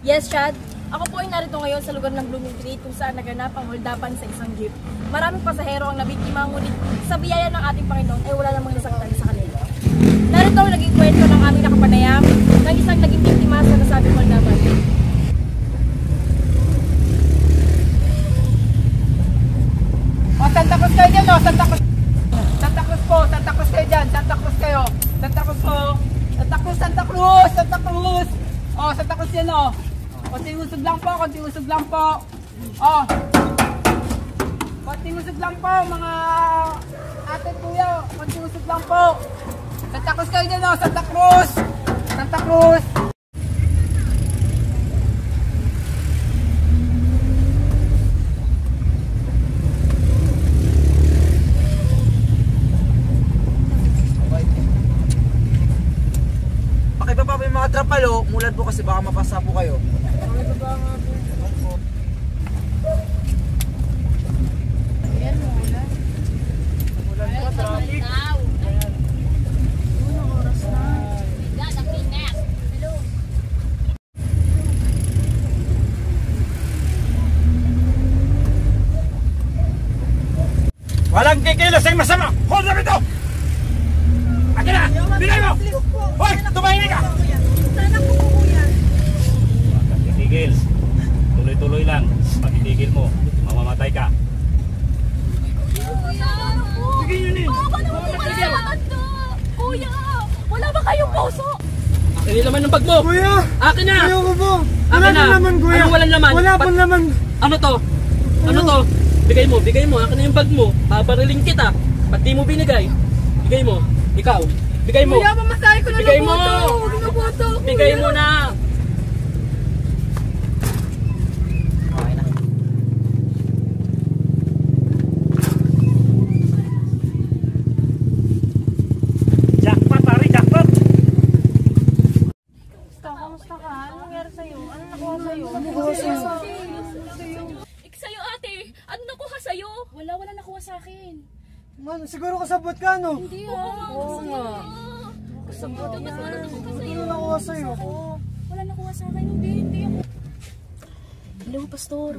Yes, Chad. Ako po ay narito ngayon sa lugar ng Blooming Creek kung saan naganap ang holdapan sa isang jeep. Maraming pasahero ang nabiktima, ngunit sa biyaya ng ating Panginoon ay wala namang nasaktan sa kanila. Narito ang naging kwento ng aming nakapanayam ng isang naging biktima sa nasabing holdapan. O, Santa Cruz kayo dyan, o, Santa Cruz. Santa Cruz po, Santa Cruz kayo dyan, Santa Cruz kayo. Santa Cruz po, Santa Cruz, Santa Cruz, Santa Cruz. O, Santa Cruz yan, o. Konting usog lang po, konting usog lang po. O. Konting usog lang po, mga ate kuya, konting usog lang po. Santa Cruz kayo dyan, o, Santa Cruz. Santa Cruz. Pakibaba po yung mga trapalo, mulan po kasi baka mapasa po kayo. Ayan mo, ulan. Mulan po, traffic. Unang oras na. Hello. Walang kikilos ay masama! Hold up ito! Akin na! Bilay mo! Hoy! Tumahimik ka! Sana po po yan. Pag titigil, tuloy-tuloy lang. Pag titigil mo, mamamatay ka. Kuya! Sige yun eh! Baka naman po kayo sa matanda! Kuya! Wala ba kayong puso? Akin yung laman ng bag mo! Kuya! Akin na! Ayoko po! Akin Wala na! pong laman, kuya! Anong walang laman? Wala pong laman! Ano to? Ano to? Bigay mo, bigay mo. Akin na yung bag mo. Babariling kita. Ba't di mo binigay? Bigay mo. Ikaw. Bigay mo. Kuya, mamasahe ko na Bigay ng mo! boto! Huwag na boto! Bigay mo na! Jackpot, pare, jackpot! Kamusta ka? Anong nangyari sa'yo? Anong nakuha sa'yo? Sa'yo ate, ano nakuha sa'yo? Wala nakuha sa akin. Man, siguro kasabot ka, no? Hindi Oo nga. Kasabot ka, ba't wala nakuha sa'yo? Ano nakuha sa'yo? Wala nakuha sa akin, hindi ako. Hello, Pastor.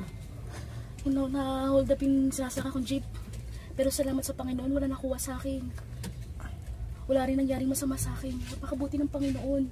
Na-hold up yung sinasaka kong jeep. Pero salamat sa Panginoon, wala nakuha sa akin. Wala rin nangyaring masama sa akin. Napakabuti ng Panginoon.